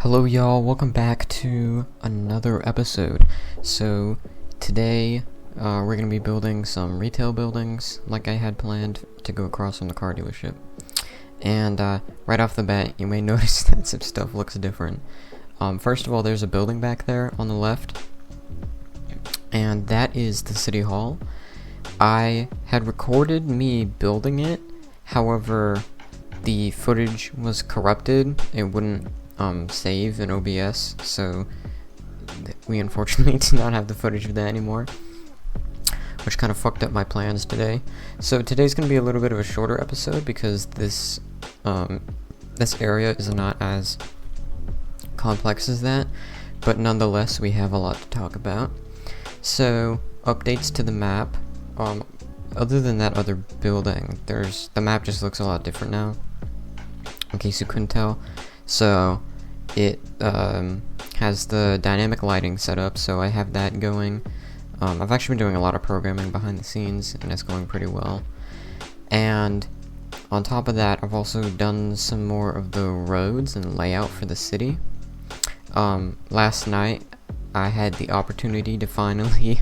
Hello y'all, welcome back to another episode. So today we're going to be building some retail buildings like I had planned to go across from the car dealership. And right off the bat you may notice that some stuff looks different. First of all, there's a building back there on the left, and that is the city hall. I had recorded me building it, however the footage was corrupted. It wouldn't save in OBS, so we unfortunately do not have the footage of that anymore, which kind of fucked up my plans today. So today's going to be a little bit of a shorter episode because this area is not as complex as that, but nonetheless we have a lot to talk about. So updates to the map. Other than that other building, the map just looks a lot different now, in case you couldn't tell. So it has the dynamic lighting set up, so I have that going. I've actually been doing a lot of programming behind the scenes, and it's going pretty well. And on top of that, I've also done some more of the roads and layout for the city. Last night, I had the opportunity to finally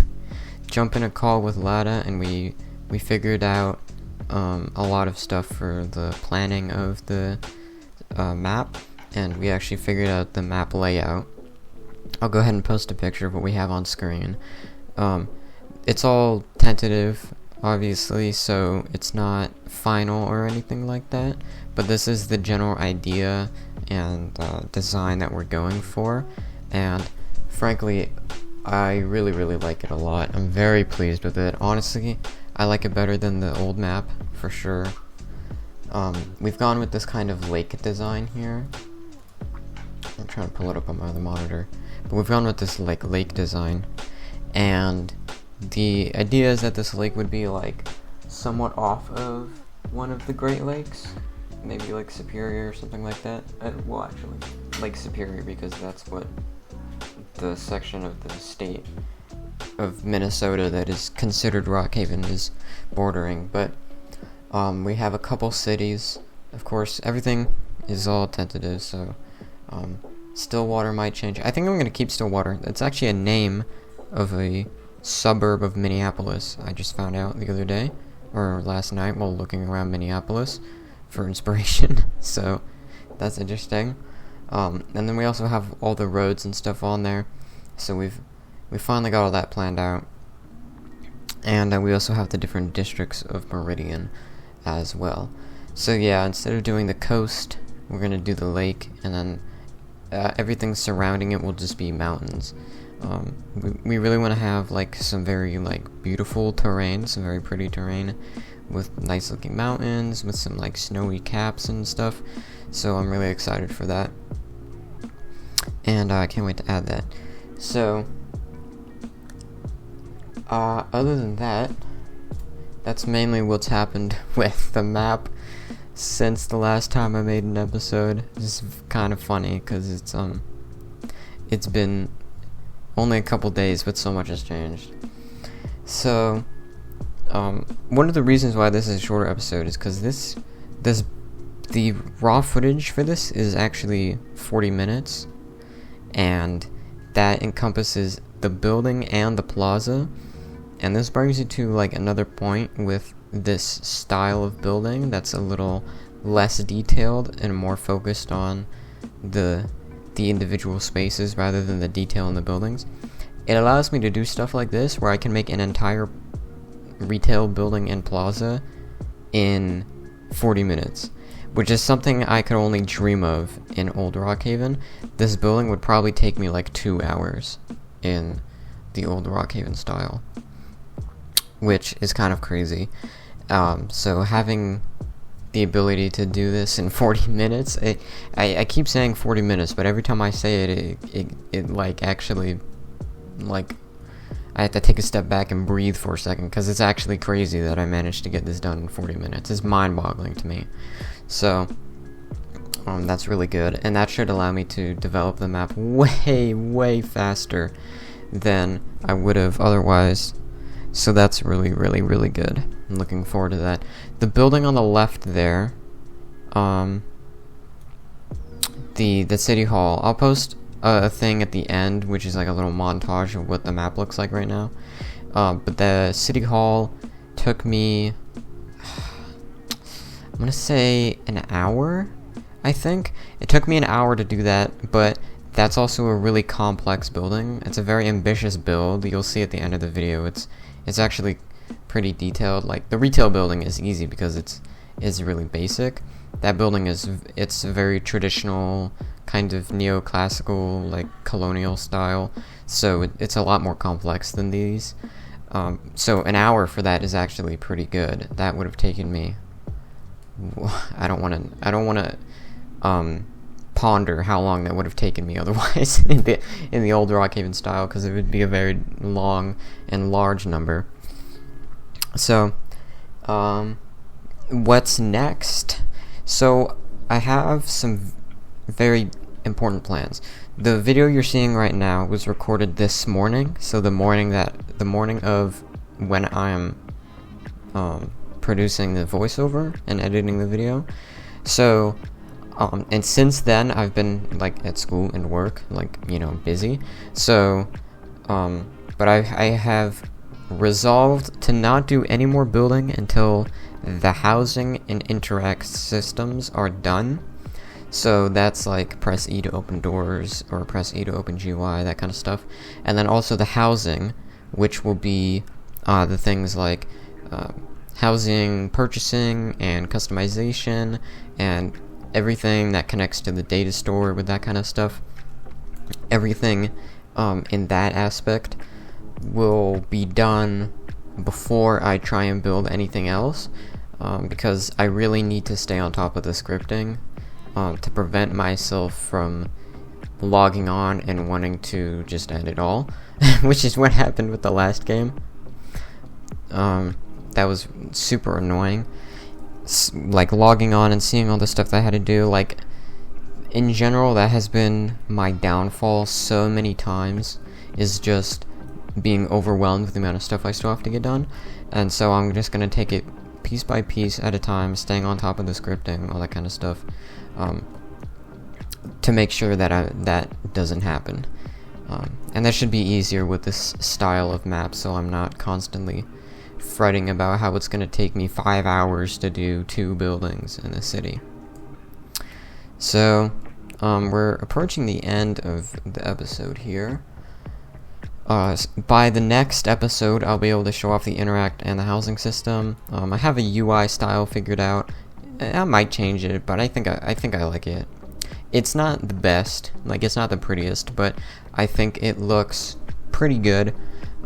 jump in a call with Lada, and we figured out a lot of stuff for the planning of the map, and we actually figured out the map layout. I'll go ahead and post a picture of what we have on screen. It's all tentative, obviously, so it's not final or anything like that, but this is the general idea and design that we're going for, and frankly, I really like it a lot. I'm very pleased with it. Honestly, I like it better than the old map, for sure. We've gone with this kind of lake design here. I'm trying to pull it up on my other monitor. But we've gone with this lake design. And the idea is that this lake would be like somewhat off of one of the Great Lakes. Maybe Lake Superior or something like that. Well, actually, Lake Superior, because that's what the section of the state of Minnesota that is considered Rockhaven is bordering. But we have a couple cities. Of course, everything is all tentative, so Stillwater might change. I think I'm going to keep Stillwater. It's actually a name of a suburb of Minneapolis. I just found out the other day, or last night, while looking around Minneapolis for inspiration. So that's interesting. And then we also have all the roads and stuff on there. So we finally got all that planned out. And we also have the different districts of Meridian as well. So yeah, instead of doing the coast, we're going to do the lake, and then everything surrounding it will just be mountains. We really want to have like some very beautiful terrain, some very pretty terrain with nice looking mountains with some snowy caps and stuff. So I'm really excited for that, and I can't wait to add that. So other than that, that's mainly what's happened with the map since the last time I made an episode. It's kind of funny because it's been only a couple days, but so much has changed. So one of the reasons why this is a shorter episode is because the raw footage for this is actually 40 minutes, and that encompasses the building and the plaza. And this brings you to another point with this style of building that's a little less detailed and more focused on the individual spaces rather than the detail in the buildings. It allows me to do stuff like this where I can make an entire retail building and plaza in 40 minutes, which is something I could only dream of in old Rockhaven. This building would probably take me 2 hours in the old Rockhaven style, which is kind of crazy. So having the ability to do this in 40 minutes, I keep saying 40 minutes, but every time I say it actually, I have to take a step back and breathe for a second, because it's actually crazy that I managed to get this done in 40 minutes. It's mind-boggling to me. So that's really good, and that should allow me to develop the map way faster than I would have otherwise. So that's really good. I'm looking forward to that. The building on the left there, the city hall. I'll post a thing at the end, which is like a little montage of what the map looks like right now. But the city hall took me, I'm gonna say an hour, I think. It took me an hour to do that, but that's also a really complex building. It's a very ambitious build. You'll see at the end of the video. It's actually pretty detailed. Like, the retail building is easy because it's really basic. That building it's very traditional, kind of neoclassical, like colonial style. So it's a lot more complex than these. So an hour for that is actually pretty good. That would have taken me. I don't want to ponder how long that would have taken me otherwise in the old Rockhaven style, because it would be a very long and large number. So, what's next? So I have some very important plans. The video you're seeing right now was recorded this morning, so the morning of when I'm producing the voiceover and editing the video. So and since then I've been like at school and work, like, you know, busy. So but I have resolved to not do any more building until the housing and interact systems are done. So that's like press E to open doors or press E to open GUI, that kind of stuff. And then also the housing, which will be the things like housing purchasing and customization and everything that connects to the data store with that kind of stuff. Everything in that aspect will be done before I try and build anything else, because I really need to stay on top of the scripting to prevent myself from logging on and wanting to just end it all, which is what happened with the last game. That was super annoying. Like, logging on and seeing all the stuff that I had to do, like, in general, that has been my downfall so many times, is just being overwhelmed with the amount of stuff I still have to get done. And so I'm just gonna take it piece by piece at a time, staying on top of the scripting, all that kind of stuff, to make sure that that doesn't happen. And that should be easier with this style of map, so I'm not constantly fretting about how it's going to take me 5 hours to do 2 buildings in the city. So, we're approaching the end of the episode here. By the next episode, I'll be able to show off the interact and the housing system. I have a UI style figured out. I might change it, but I think I like it. It's not the best, like, it's not the prettiest, but I think it looks pretty good,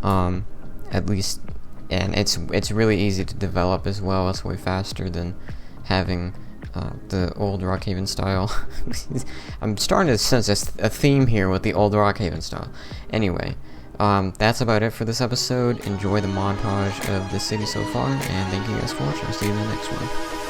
at least, and it's really easy to develop as well. It's way faster than having the old Rockhaven style. I'm starting to sense a theme here with the old Rockhaven style. Anyway, that's about it for this episode. Enjoy the montage of the city so far, and thank you guys for watching. I'll see you in the next one.